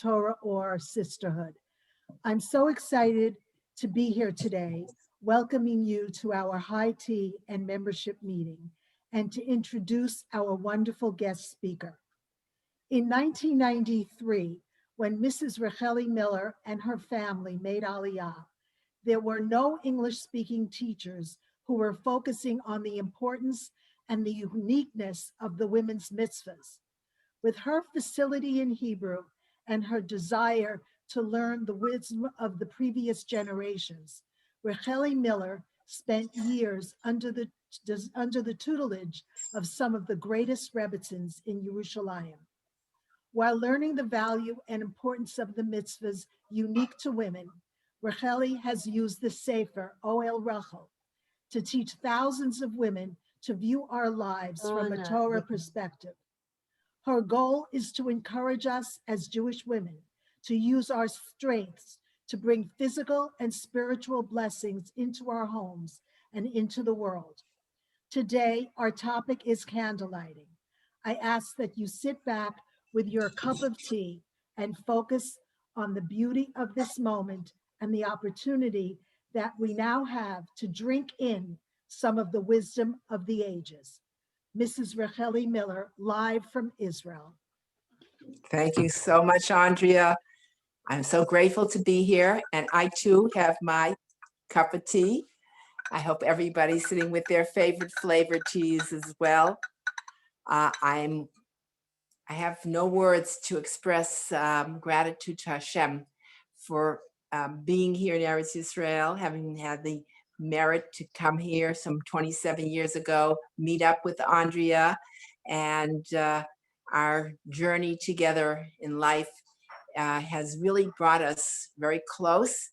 Torah or Sisterhood. I'm so excited to be here today, welcoming you to our high tea and membership meeting, and to introduce our wonderful guest speaker. In 1993, when Mrs. Racheli Miller and her family made Aliyah, there were no English-speaking teachers who were focusing on the importance and the uniqueness of the women's mitzvahs. With her facility in Hebrew and her desire to learn the wisdom of the previous generations, Racheli Miller spent years under the tutelage of some of the greatest rebbitzins in Yerushalayim. While learning the value and importance of the mitzvahs unique to women, Racheli has used the Sefer Oel Rachel to teach thousands of women to view our lives from a Torah perspective. Her goal is to encourage us as Jewish women to use our strengths to bring physical and spiritual blessings into our homes and into the world. Today, our topic is candlelighting. I ask that you sit back with your cup of tea and focus on the beauty of this moment and the opportunity that we now have to drink in some of the wisdom of the ages. Mrs. Racheli Miller, live from Israel. Thank you so much, Andrea. I'm so grateful to be here, and I too have my cup of tea. I hope everybody's sitting with their favorite flavored teas as well. I have no words to express gratitude to Hashem for being here in Eretz Yisrael, having had the merit to come here some 27 years ago, meet up with Andrea, and our journey together in life has really brought us very close.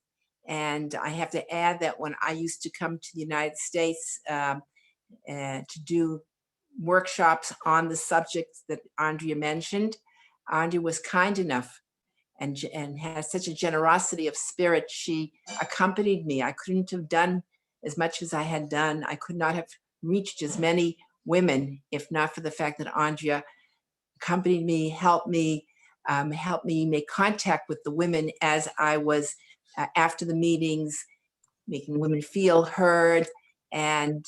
And I have to add that when I used to come to the United States to do workshops on the subjects that Andrea mentioned, Andrea was kind enough and had such a generosity of spirit. She accompanied me. I couldn't have done as much as I had done. I could not have reached as many women if not for the fact that Andrea accompanied me, helped me make contact with the women as I was after the meetings, making women feel heard, and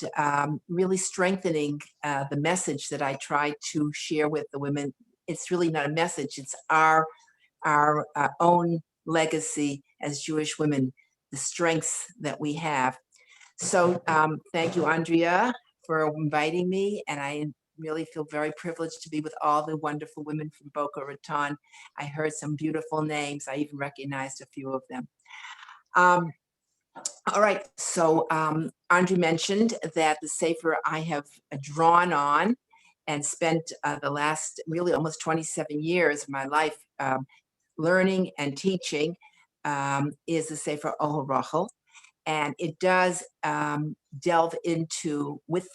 really strengthening the message that I try to share with the women. It's really not a message, it's our own legacy as Jewish women, the strengths that we have. So thank you, Andrea, for inviting me, and I really feel very privileged to be with all the wonderful women from Boca Raton. I heard some beautiful names. I even recognized a few of them. All right, so Andrea mentioned that the Sefer I have drawn on and spent the last really almost 27 years of my life learning and teaching is the Sefer Oel Rachel. And it does delve into, with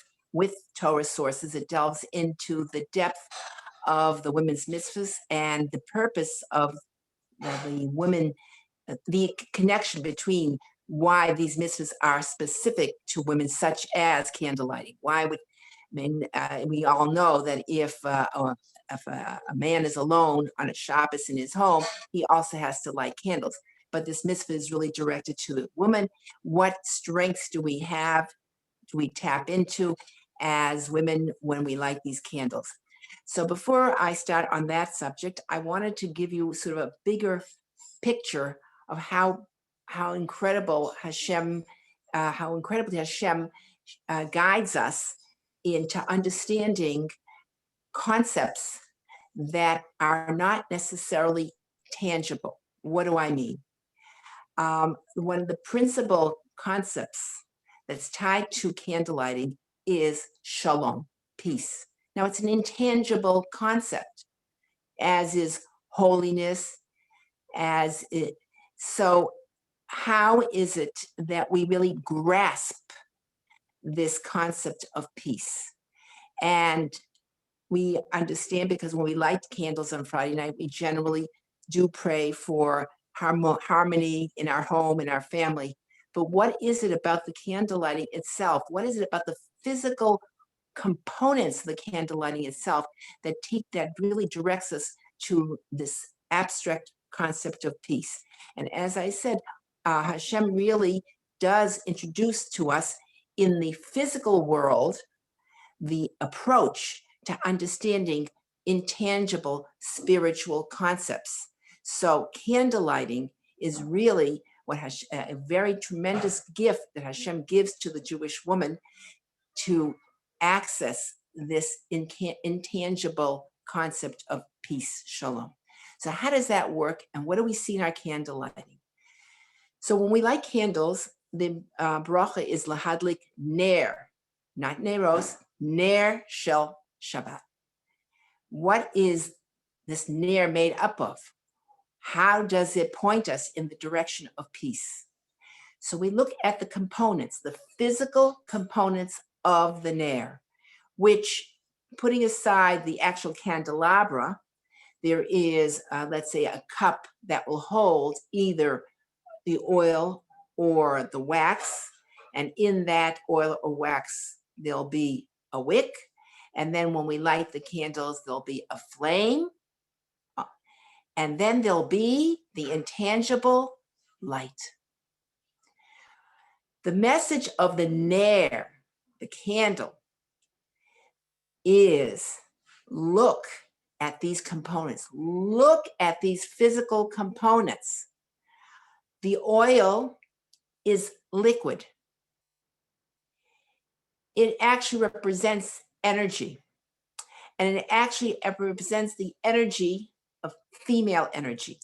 Torah sources, it delves into the depth of the women's mitzvahs and the purpose of the women, the connection between why these mitzvahs are specific to women, such as candlelighting. We all know that if a man is alone on a Shabbos in his home, he also has to light candles. But this mitzvah is really directed to the woman. What strengths do we have, do we tap into as women when we light these candles? So before I start on that subject, I wanted to give you sort of a bigger picture of how incredibly Hashem guides us into understanding concepts that are not necessarily tangible. What do I mean? One of the principal concepts that's tied to candlelighting is shalom, peace. Now, it's an intangible concept, as is holiness, so how is it that we really grasp this concept of peace? And we understand, because when we light candles on Friday night, we generally do pray for harmony in our home, in our family. But what is it about the candlelighting itself? What is it about the physical components of the candlelighting itself that really directs us to this abstract concept of peace. And as I said, Hashem really does introduce to us in the physical world the approach to understanding intangible spiritual concepts. So candlelighting is really what a very tremendous gift that Hashem gives to the Jewish woman to access this intangible concept of peace, shalom. So how does that work, and what do we see in our candle lighting? So when we light candles, the bracha is lahadlik ner, not neros, ner shel Shabbat. What is this ner made up of? How does it point us in the direction of peace? So we look at the components, the physical components of the ner, which, putting aside the actual candelabra, there is, let's say, a cup that will hold either the oil or the wax. And in that oil or wax, there'll be a wick. And then when we light the candles, there'll be a flame. And then there'll be the intangible light. The message of the ner, the candle, is look at these components. Look at these physical components. The oil is liquid. It actually represents energy. And it actually represents the energy of female energy.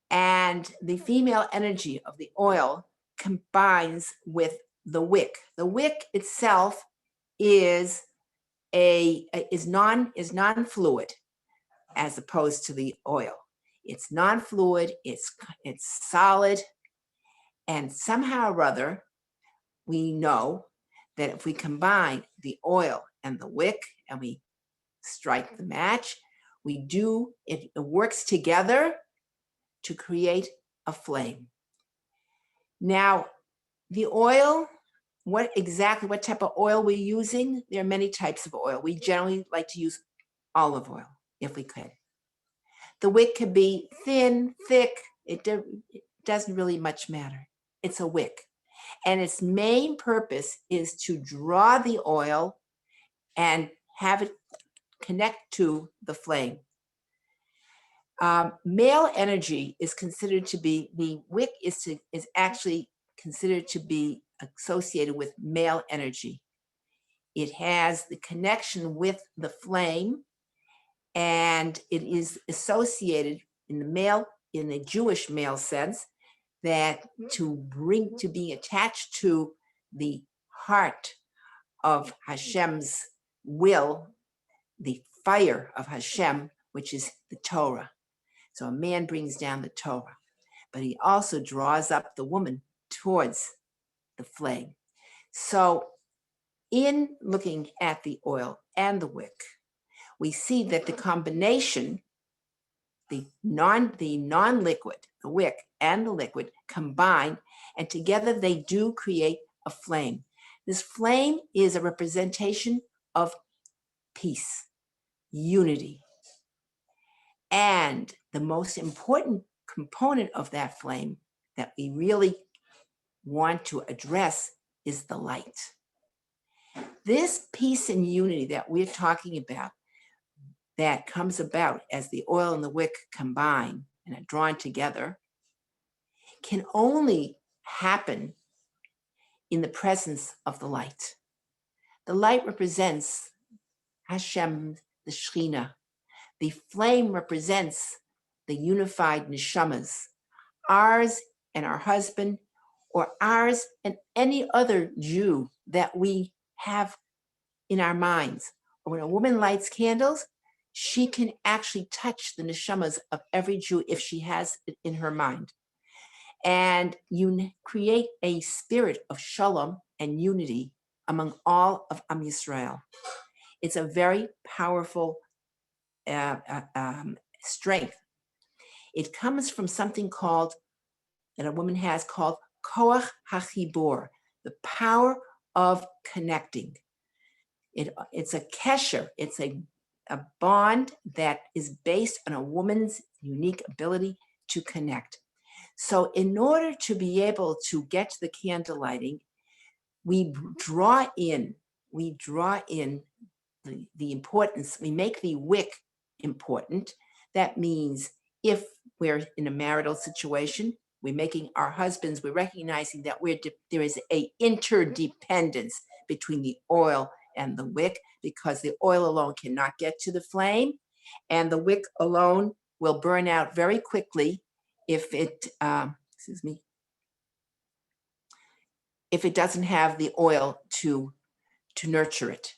And the female energy of the oil combines with the wick. The wick itself is non-fluid as opposed to the oil. It's non-fluid, it's solid, and somehow or other, we know that if we combine the oil and the wick and we strike the match, it works together to create a flame. Now, the oil, what type of oil we're using? There are many types of oil. We generally like to use olive oil if we could. The wick could be thin, thick, it doesn't really much matter. It's a wick. And its main purpose is to draw the oil and have it connect to the flame. Male energy is considered to be, the wick is actually considered to be associated with male energy. It has the connection with the flame, and it is associated in the Jewish male sense, that to be attached to the heart of Hashem's will, the fire of Hashem, which is the Torah. So a man brings down the Torah, but he also draws up the woman towards the flame. So in looking at the oil and the wick, we see that the combination, the non-liquid, the wick and the liquid combine, and together they do create a flame. This flame is a representation of peace, unity. And the most important component of that flame that we really want to address is the light. This peace and unity that we're talking about, that comes about as the oil and the wick combine and are drawn together, can only happen in the presence of the light. The light represents Hashem, the Shekhinah. The flame represents the unified neshamas, ours and our husband, or ours and any other Jew that we have in our minds. Or when a woman lights candles, she can actually touch the neshamas of every Jew if she has it in her mind. And you create a spirit of shalom and unity among all of Am Yisrael. It's a very powerful strength. It comes from something that a woman has called koach hachibor, the power of connecting. It's a kesher, it's a a bond that is based on a woman's unique ability to connect. So in order to be able to get to the candle lighting, we draw in the importance, we make the wick important. That means if we're in a marital situation, we're making our husbands, we're recognizing that there is a interdependence between the oil and the wick, because the oil alone cannot get to the flame, and the wick alone will burn out very quickly if it, if it doesn't have the oil to nurture it.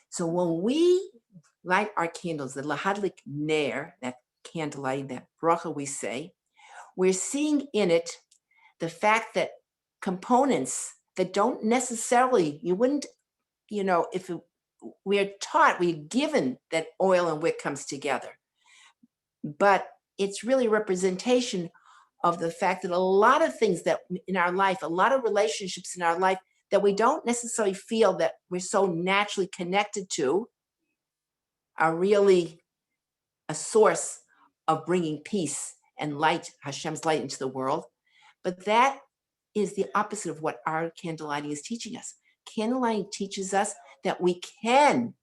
So when we light our candles, the lahadlik ner, that candlelight, that bracha we say, we're seeing in it the fact that components that don't necessarily, you wouldn't, if we're taught, we're given that oil and wick comes together, but it's really a representation of the fact that a lot of things that in our life, a lot of relationships in our life that we don't necessarily feel that we're so naturally connected to are really a source of bringing peace and light, Hashem's light, into the world. But that is the opposite of what our candle lighting is teaching us. Candle lighting teaches us that we can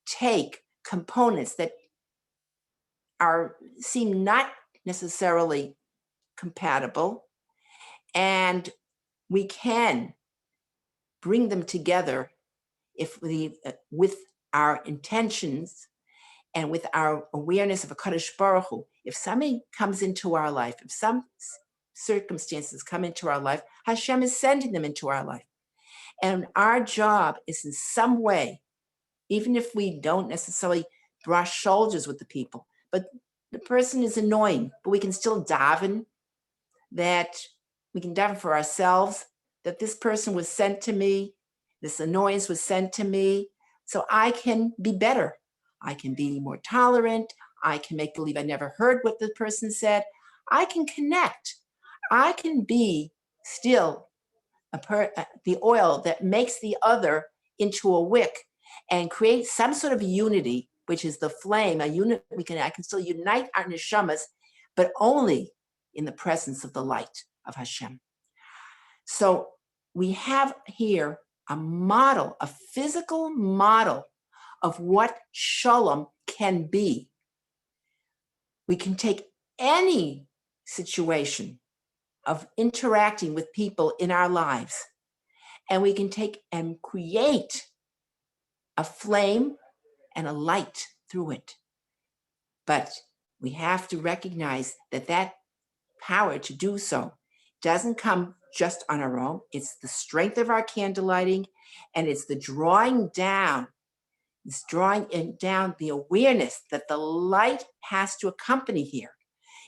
take components that seem not necessarily compatible, and we can bring them together with our intentions and with our awareness of a Kadosh Baruch Hu. If something comes into our life, if some circumstances come into our life, Hashem is sending them into our life. And our job is in some way, even if we don't necessarily brush shoulders with the people, but the person is annoying, but we can still daven, that we can daven for ourselves, that this person was sent to me, this annoyance was sent to me, so I can be better. I can be more tolerant. I can make believe I never heard what the person said. I can connect. I can be still the oil that makes the other into a wick and create some sort of unity, which is the flame, a unit. I can still unite our neshamas, but only in the presence of the light of Hashem. So we have here a model, a physical model of what shalom can be. We can take any situation of interacting with people in our lives, and we can take and create a flame and a light through it. But we have to recognize that that power to do so doesn't come just on our own. It's the strength of our candle lighting, and it's the drawing down the awareness that the light has to accompany here.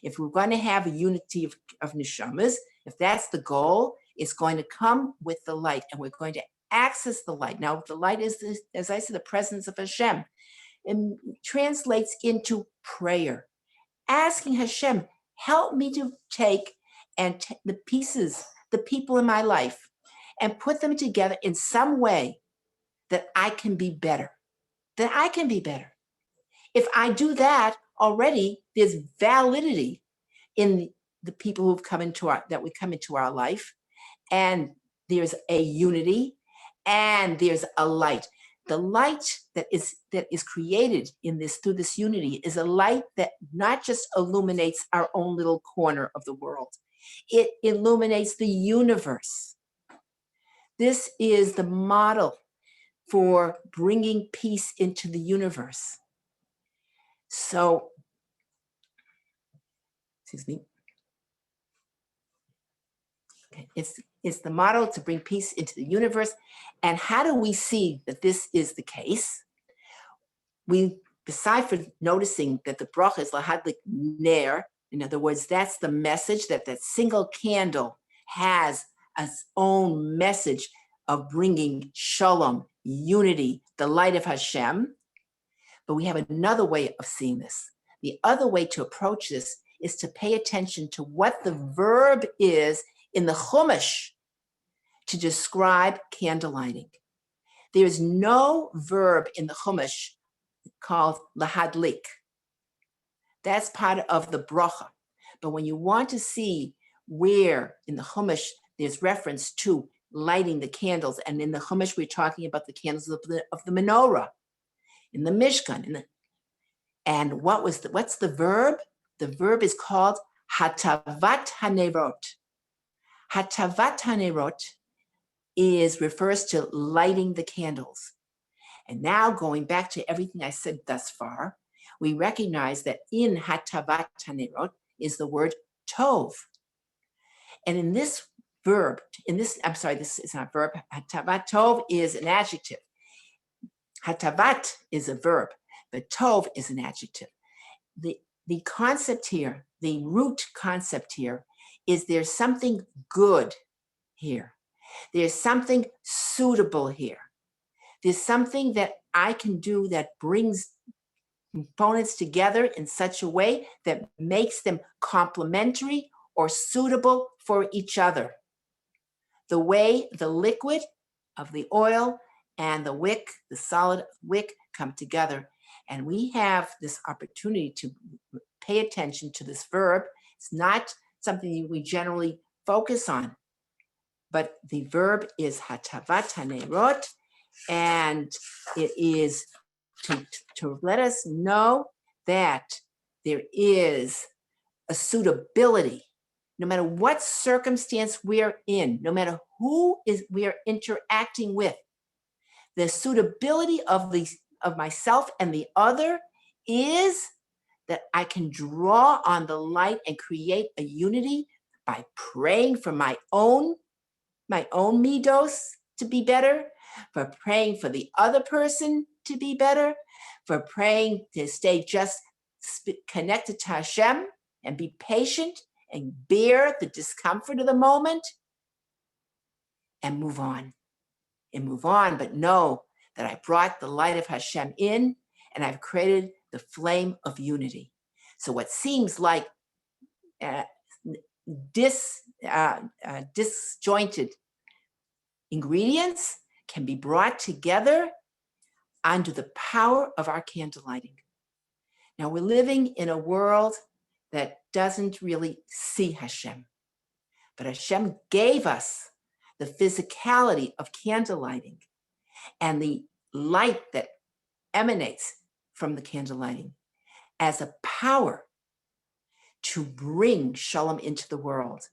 If we're going to have a unity of neshamas, if that's the goal, it's going to come with the light, and we're going to access the light. Now, the light is, as I said, the presence of Hashem. It translates into prayer, asking Hashem, help me to take the pieces, the people in my life, and put them together in some way that I can be better. If I do that, already there's validity in the people who've come into our life, and there's a unity, and there's a light. The light that is created through this unity is a light that not just illuminates our own little corner of the world, it illuminates the universe. This is the model for bringing peace into the universe. So, excuse me. Okay. It's the model to bring peace into the universe. And how do we see that this is the case? Besides for noticing that the bracha is lahadlik ner, in other words, that's the message, that single candle has its own message of bringing shalom, unity, the light of Hashem. But we have another way of seeing this. The other way to approach this is to pay attention to what the verb is in the Chumash to describe candle lighting. There is no verb in the Chumash called lahadlik. That's part of the bracha. But when you want to see where in the Chumash there's reference to lighting the candles, and in the Chumash we're talking about the candles of the menorah, in the Mishkan, and what's the verb? The verb is called hatavat hanerot. Hatavat hanerot refers to lighting the candles. And now going back to everything I said thus far, we recognize that in hatavat hanerot is the word tov. And in this verb, this is not verb, hatavat tov is an adjective. Hatavat is a verb, but tov is an adjective. The concept here, the root concept here, is there's something good here. There's something suitable here. There's something that I can do that brings components together in such a way that makes them complementary or suitable for each other. The way the liquid of the oil and the wick, the solid wick, come together. And we have this opportunity to pay attention to this verb. It's not something we generally focus on, but the verb is hatavat hanerot, and it is to let us know that there is a suitability, no matter what circumstance we're in, no matter who we are interacting with. The suitability of myself and the other is that I can draw on the light and create a unity by praying for my own midos to be better, for praying for the other person to be better, for praying to stay just connected to Hashem and be patient and bear the discomfort of the moment and move on. But know that I brought the light of Hashem in, and I've created the flame of unity. So what seems like disjointed ingredients can be brought together under the power of our candle lighting. Now, we're living in a world that doesn't really see Hashem, but Hashem gave us the physicality of candle lighting and the light that emanates from the candle lighting as a power to bring shalom into the world.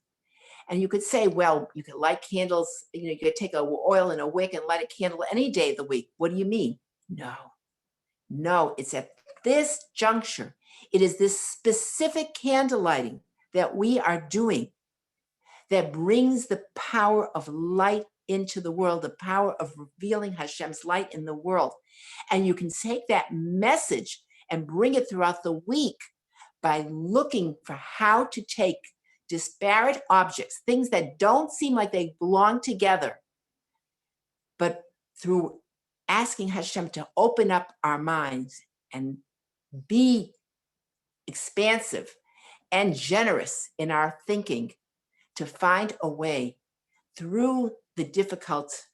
And you could say, well, you could light candles, you could take a oil in a wick and light a candle any day of the week. What do you mean? No, it's at this juncture. It is this specific candle lighting that we are doing that brings the power of light into the world, the power of revealing Hashem's light in the world. And you can take that message and bring it throughout the week by looking for how to take disparate objects, things that don't seem like they belong together, but through asking Hashem to open up our minds and be expansive and generous in our thinking, to find a way through the difficult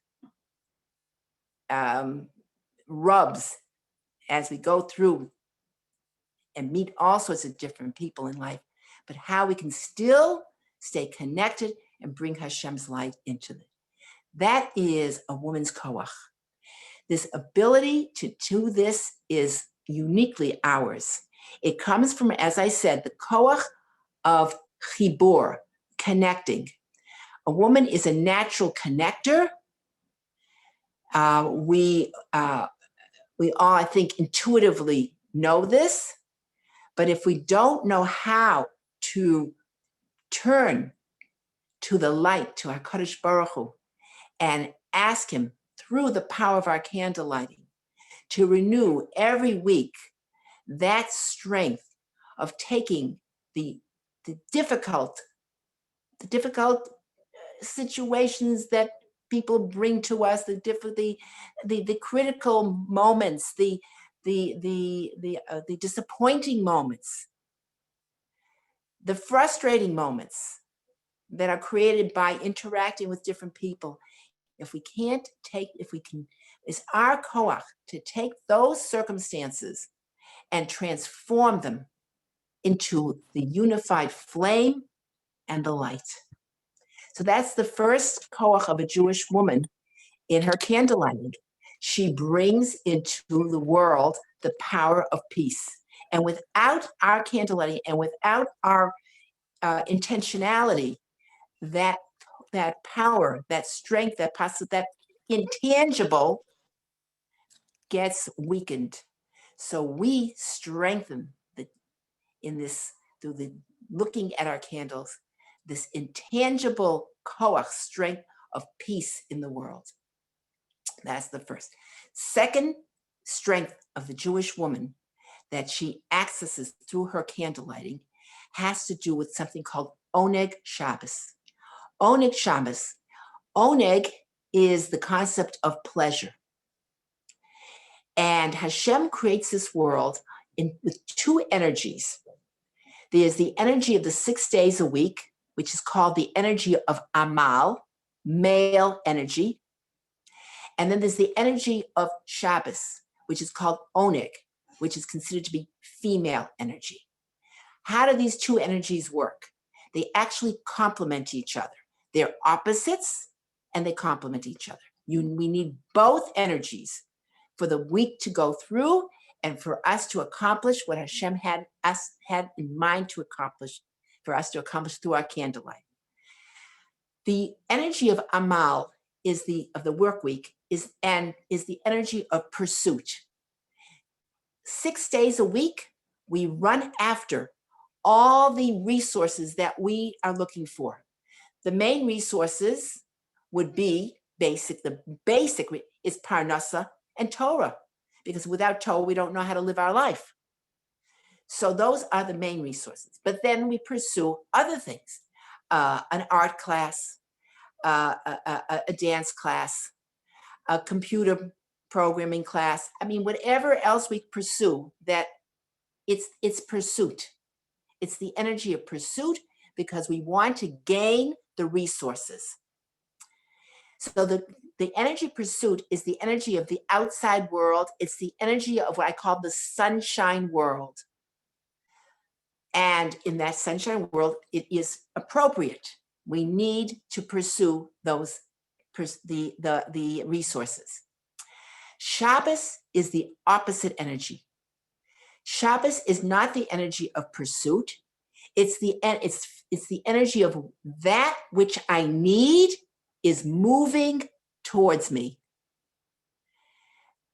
rubs as we go through and meet all sorts of different people in life, but how we can still stay connected and bring Hashem's light into it. That is a woman's koach. This ability to do this is uniquely ours. It comes from, as I said, the koach of chibur, connecting. A woman is a natural connector. We all, I think, intuitively know this, but if we don't know how to turn to the light, to HaKadosh Baruch Hu, and ask him through the power of our candle lighting to renew every week that strength of taking the difficult situations that people bring to us, the critical moments, the disappointing moments, the frustrating moments that are created by interacting with different people. If we can It's our koach to take those circumstances and transform them into the unified flame and the light. So that's the first koach of a Jewish woman in her candlelighting. She brings into the world the power of peace. And without our candlelighting and without our intentionality, that power, that strength, that intangible gets weakened. So we strengthen through the looking at our candles, this intangible koach, strength of peace in the world. That's the first. Second strength of the Jewish woman that she accesses through her candlelighting has to do with something called Oneg Shabbos. Oneg Shabbos. Oneg is the concept of pleasure. And Hashem creates this world with two energies. There's the energy of the 6 days a week, which is called the energy of Amal, male energy. And then there's the energy of Shabbos, which is called Oneg, which is considered to be female energy. How do these two energies work? They actually complement each other. They're opposites and they complement each other. We need both energies for the week to go through and for us to accomplish what Hashem had in mind to accomplish, for us to accomplish through our candlelight. The energy of Amal of the work week is the energy of pursuit. 6 days a week, we run after all the resources that we are looking for. The main resources would be the basic is Parnasa and Torah, because without Torah, we don't know how to live our life. So those are the main resources. But then we pursue other things, an art class, a dance class, a computer programming class. I mean, whatever else we pursue, that it's pursuit. It's the energy of pursuit because we want to gain the resources. So the energy of pursuit is the energy of the outside world. It's the energy of what I call the sunshine world. And in that sunshine world, it is appropriate. We need to pursue the resources. Shabbos is the opposite energy. Shabbos is not the energy of pursuit. It's the energy of that which I need is moving towards me.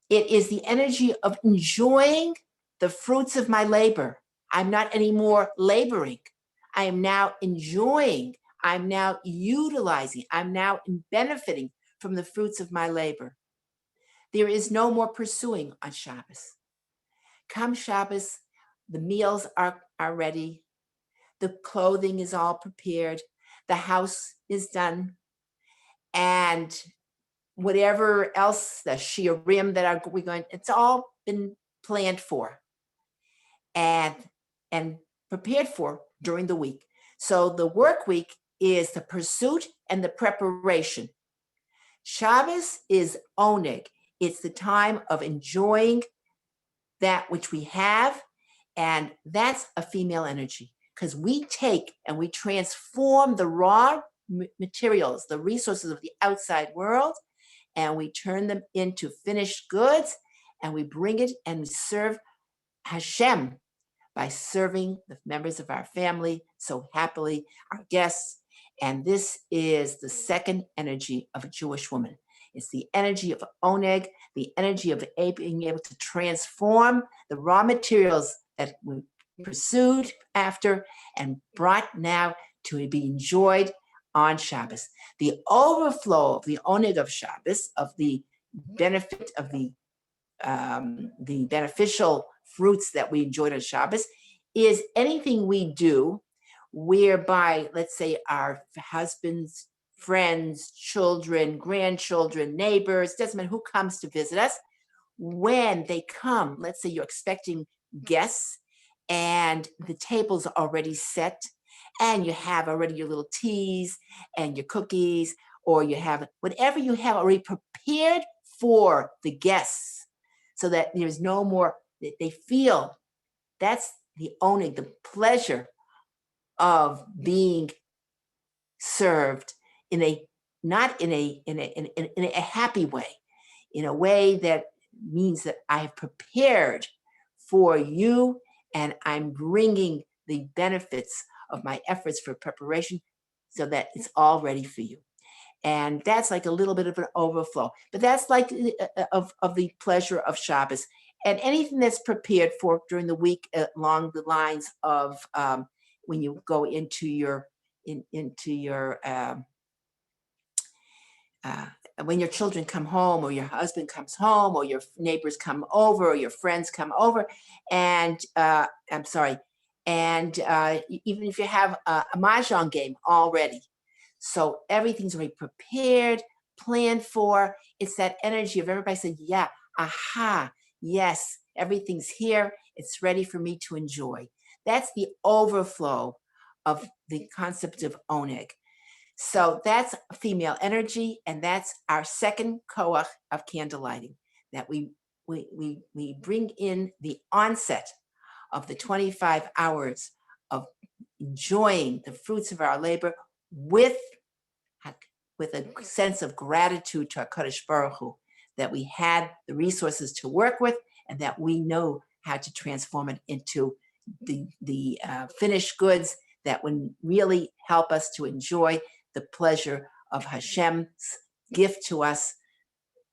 It is the energy of enjoying the fruits of my labor. I'm not anymore laboring. I am now enjoying. I'm now utilizing. I'm now benefiting from the fruits of my labor. There is no more pursuing on Shabbos. Come Shabbos, the meals are ready. The clothing is all prepared. The house is done. And whatever else, the shiurim that we're going, it's all been planned for and prepared for during the week. So the work week is the pursuit and the preparation. Shabbos is oneg. It's the time of enjoying that which we have, and that's a female energy because we take and we transform the raw materials, the resources of the outside world, and we turn them into finished goods, and we bring it and we serve Hashem by serving the members of our family so happily, our guests. And this is the second energy of a Jewish woman. It's the energy of oneg, the energy of being able to transform the raw materials that we pursued after and brought now to be enjoyed on Shabbos. The overflow of the oneg of Shabbos, of the benefit of the beneficial fruits that we enjoyed on Shabbos, is anything we do whereby, let's say, our husbands, friends, children, grandchildren, neighbors, doesn't matter who comes to visit us, when they come, let's say you're expecting guests and the table's already set and you have already your little teas and your cookies, or you have whatever you have already prepared for the guests, so that there's no more, that they feel that's the owning, the pleasure of being served in a, not in a happy way, in a way that means that I've prepared for you and I'm bringing the benefits of my efforts for preparation so that it's all ready for you. And that's like a little bit of an overflow, but that's like of the pleasure of Shabbos. And anything that's prepared for during the week along the lines of when you go into your when your children come home, or your husband comes home, or your neighbors come over, or your friends come over, and I'm sorry, and even if you have a mahjong game already, so everything's already prepared, planned for. It's that energy of everybody saying, yeah, aha, yes, everything's here. It's ready for me to enjoy. That's the overflow of the concept of oneg. So that's female energy, and that's our second koach of candle lighting, that we bring in the onset of the 25 hours of enjoying the fruits of our labor with a sense of gratitude to HaKadosh Baruch Hu, that we had the resources to work with, and that we know how to transform it into the finished goods that would really help us to enjoy the pleasure of Hashem's gift to us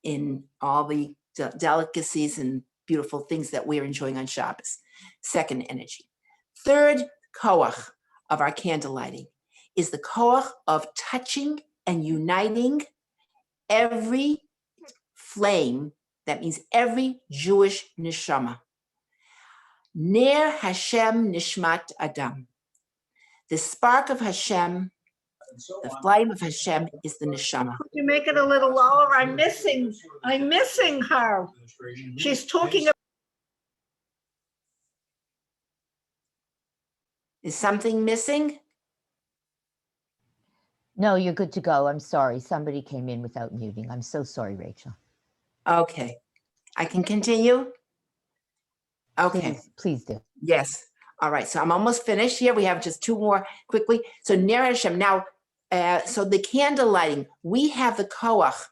in all the delicacies and beautiful things that we're enjoying on Shabbos. Second energy. Third koach of our candle lighting is the koach of touching and uniting every flame. That means every Jewish neshama. Ner Hashem nishmat Adam. The spark of Hashem, the flame of Hashem, is the neshama. Could you make it a little lower? I'm missing her. She's talking about. Is something missing? No, you're good to go. I'm sorry. Somebody came in without muting. I'm so sorry, Rachel. Okay. I can continue? Okay. Please do. Yes. All right. So I'm almost finished here. We have just two more quickly. So Ner Hashem. Now, so the candle lighting, we have the koach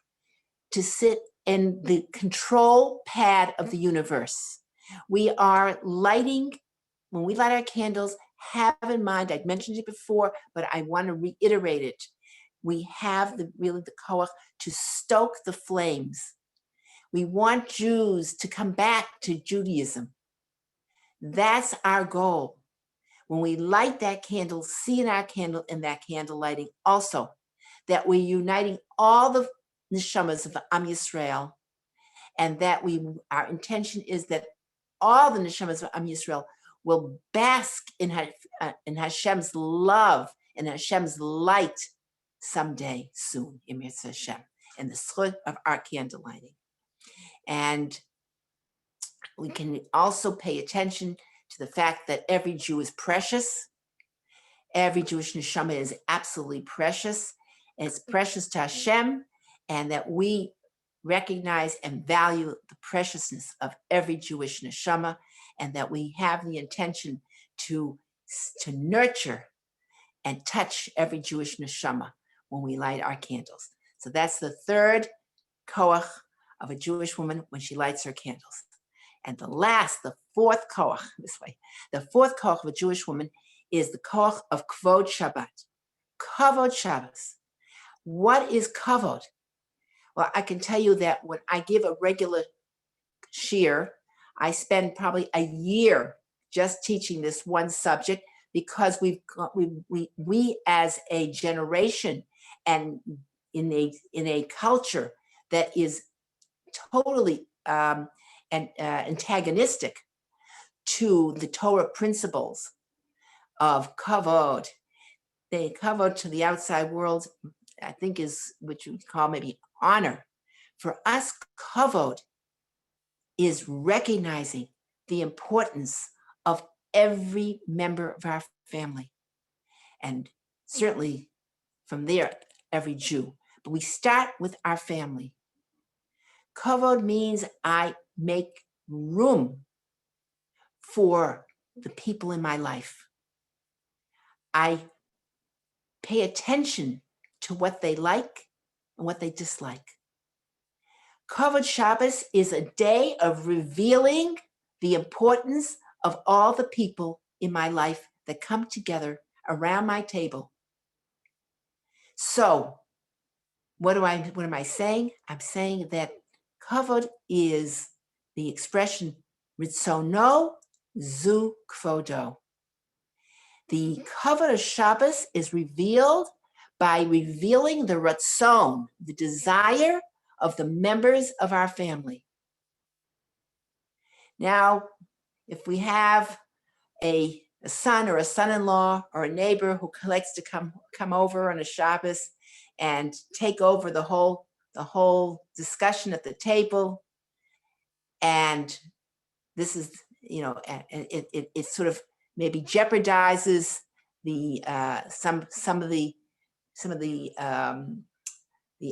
to sit in the control pad of the universe. We are lighting, when we light our candles, have in mind, I'd mentioned it before, but I want to reiterate it. We have really the koach to stoke the flames. We want Jews to come back to Judaism. That's our goal. When we light that candle, see in our candle, in that candle lighting also, that we're uniting all the neshamas of Am Yisrael, and that our intention is that all the neshamas of Am Yisrael will bask in Hashem's love and Hashem's light someday soon, in Hashem, and the schut of our candle lighting. And we can also pay attention to the fact that every Jew is precious. Every Jewish neshama is absolutely precious. And it's precious to Hashem, and that we recognize and value the preciousness of every Jewish neshama, and that we have the intention to nurture and touch every Jewish neshama when we light our candles. So that's the third koach of a Jewish woman when she lights her candles. And the fourth koach, the fourth koach of a Jewish woman is the koach of Kvod Shabbat, Kavod Shabbos. What is kavod? Well, I can tell you that when I give a regular shiur, I spend probably a year just teaching this one subject, because we as a generation and in a culture that is totally antagonistic to the Torah principles of kavod. The kavod to the outside world, I think, is what you would call maybe honor. For us, kavod is recognizing the importance of every member of our family, and certainly from there, every Jew. But we start with our family. Kavod means I make room for the people in my life. I pay attention to what they like and what they dislike. Kavod Shabbos is a day of revealing the importance of all the people in my life that come together around my table. So, what am I saying? I'm saying that kavod is the expression ritzono zu kvodo. The kavod of Shabbos is revealed by revealing the ratzon, the desire of the members of our family. Now, if we have a son or a son-in-law or a neighbor who likes to come over on a Shabbos and take over the whole discussion at the table, and this is, it sort of maybe jeopardizes the some of the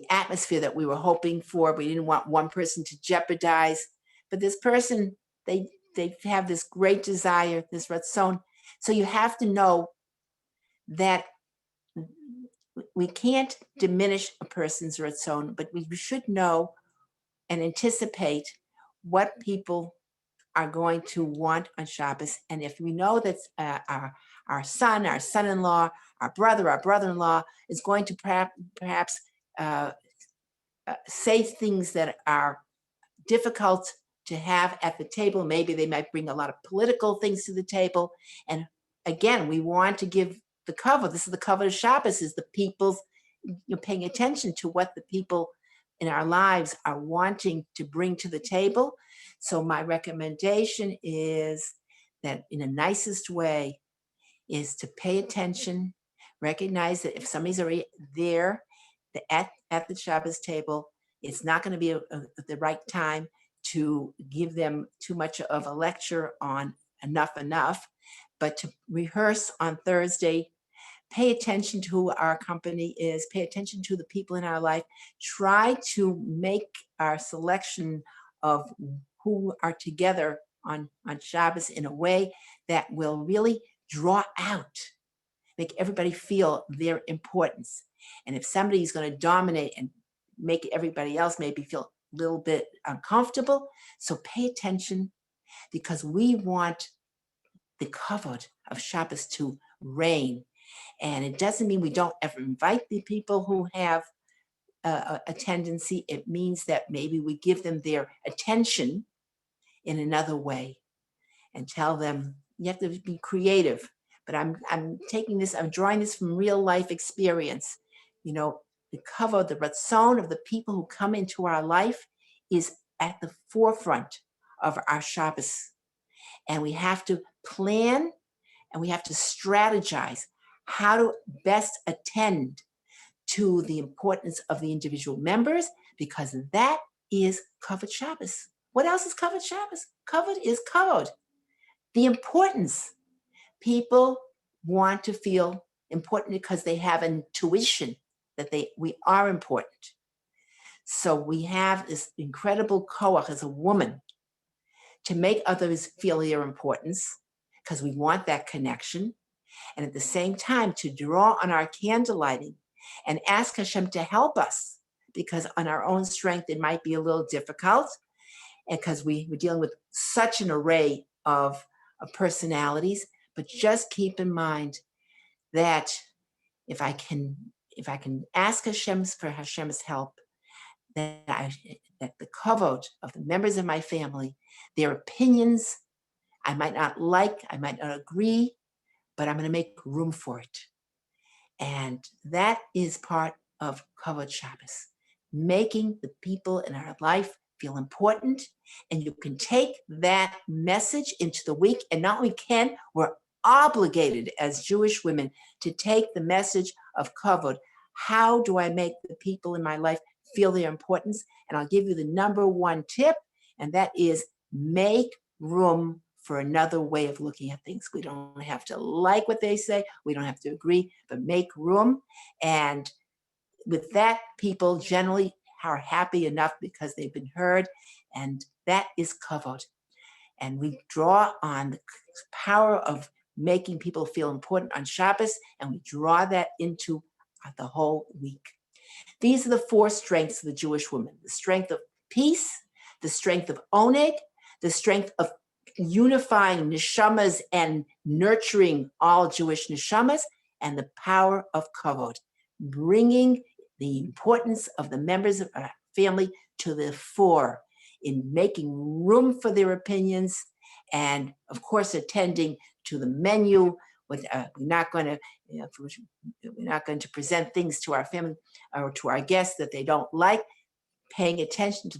atmosphere that we were hoping for. We didn't want one person to jeopardize, but this person, they have this great desire, this ratzon. So you have to know that we can't diminish a person's ratzon, but we should know and anticipate what people are going to want on Shabbos. And if we know that our son-in-law, our brother-in-law is going to perhaps say things that are difficult to have at the table, maybe they might bring a lot of political things to the table. And again, we want to give the kavod. This is the kavod of Shabbos, is the people's, paying attention to what the people in our lives are wanting to bring to the table. So my recommendation is that, in the nicest way, is to pay attention, recognize that if somebody's already there at the Shabbos table, it's not going to be the right time to give them too much of a lecture on enough, but to rehearse on Thursday. Pay attention to who our company is, pay attention to the people in our life, try to make our selection of who are together on Shabbos in a way that will really draw out, make everybody feel their importance. And if somebody's going to dominate and make everybody else maybe feel a little bit uncomfortable, so pay attention, because we want the kavod of Shabbos to reign. And it doesn't mean we don't ever invite the people who have a tendency. It means that maybe we give them their attention in another way and tell them, you have to be creative. But I'm drawing this from real life experience. The kavod, the ratzon of the people who come into our life is at the forefront of our Shabbos. And we have to plan and we have to strategize how to best attend to the importance of the individual members, because that is kavod Shabbos. What else is kavod Shabbos? Kavod is kavod. The importance. People want to feel important because they have an intuition that we are important. So we have this incredible koach as a woman to make others feel their importance, because we want that connection. And at the same time, to draw on our candlelighting and ask Hashem to help us, because on our own strength, it might be a little difficult, and because we're dealing with such an array of personalities. But just keep in mind that if I can ask for Hashem's help, that the kavod of the members of my family, their opinions, I might not like, I might not agree, but I'm going to make room for it. And that is part of kavod Shabbos, making the people in our life feel important. And you can take that message into the week. And not only we're obligated as Jewish women to take the message of kavod. How do I make the people in my life feel their importance? And I'll give you the number one tip, and that is make room for another way of looking at things. We don't have to like what they say. We don't have to agree, but make room. And with that, people generally are happy enough because they've been heard, and that is kavod. And we draw on the power of making people feel important on Shabbos, and we draw that into the whole week. These are the 4 strengths of the Jewish woman: the strength of peace, the strength of oneg, the strength of unifying neshamas and nurturing all Jewish neshamas, and the power of kavod, bringing the importance of the members of our family to the fore in making room for their opinions, and of course attending to the menu. We're not going to present things to our family or to our guests that they don't like, paying attention to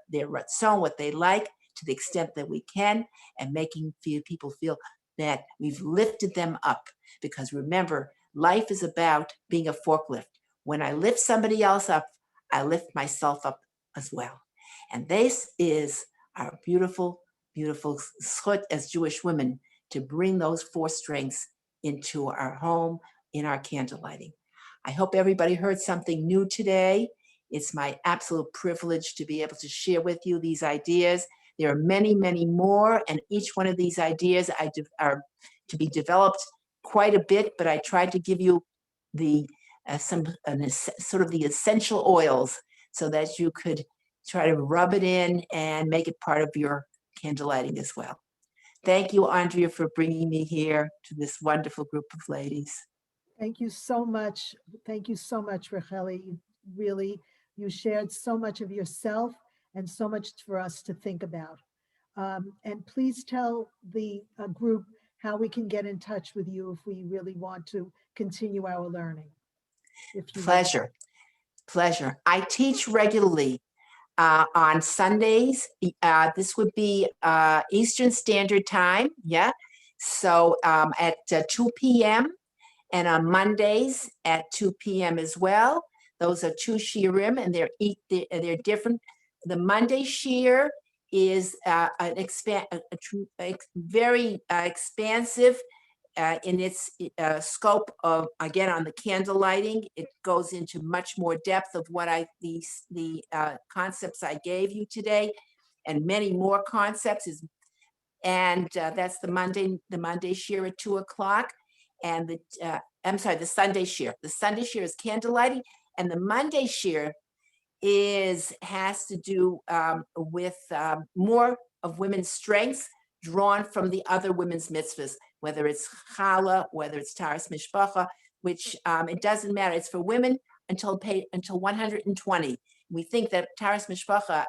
their ratzon, what they like, to the extent that we can, and making people feel that we've lifted them up. Because remember, life is about being a forklift. When I lift somebody else up, I lift myself up as well. And this is our beautiful, beautiful zchut as Jewish women, to bring those 4 strengths into our home, in our candle lighting. I hope everybody heard something new today. It's my absolute privilege to be able to share with you these ideas. There are many, many more, and each one of these ideas are to be developed quite a bit, but I tried to give you the sort of the essential oils so that you could try to rub it in and make it part of your candle lighting as well. Thank you, Andrea, for bringing me here to this wonderful group of ladies. Thank you so much. Thank you so much, Racheli. Really, you shared so much of yourself and so much for us to think about. And please tell the group how we can get in touch with you if we really want to continue our learning. Pleasure. I teach regularly on Sundays. This would be Eastern Standard Time. Yeah. So at 2 p.m. and on Mondays at 2 p.m. as well. Those are 2 shiurim, and they're different. The Monday shiur is very expansive in its scope of, again, on the candle lighting. It goes into much more depth of what the concepts I gave you today, and many more concepts. And that's the Monday shiur at 2 o'clock. And the Sunday shiur. The Sunday shiur is candle lighting, and the Monday shiur has to do with more of women's strengths drawn from the other women's mitzvahs, whether it's challah, whether it's taras mishpacha, which it doesn't matter. It's for women until 120. We think that taras mishpacha,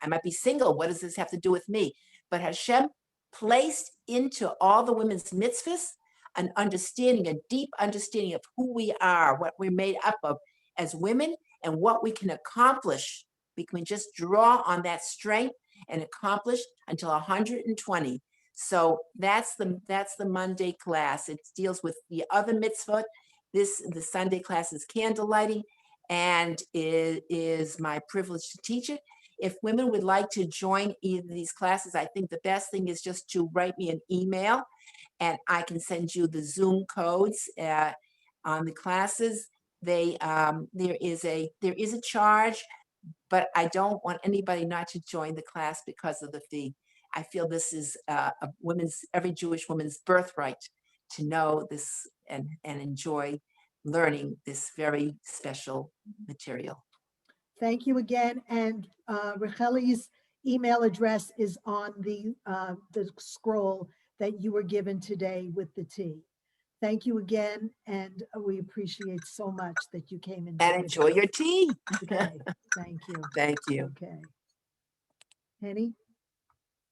I might be single. What does this have to do with me? But Hashem placed into all the women's mitzvahs an understanding, a deep understanding of who we are, what we're made up of as women, and what we can accomplish. We can just draw on that strength and accomplish until 120. So that's the Monday class. It deals with the other mitzvot. The Sunday class is candle lighting, and it is my privilege to teach it. If women would like to join either of these classes, I think the best thing is just to write me an email, and I can send you the Zoom codes on the classes. There is a charge, but I don't want anybody not to join the class because of the fee. I feel this is every Jewish woman's birthright to know this and enjoy learning this very special material. Thank you again. And Racheli's email address is on the scroll that you were given today with the tea. Thank you again, and we appreciate so much that you came in. And enjoy your tea. Okay, thank you. Thank you. Okay. Henny?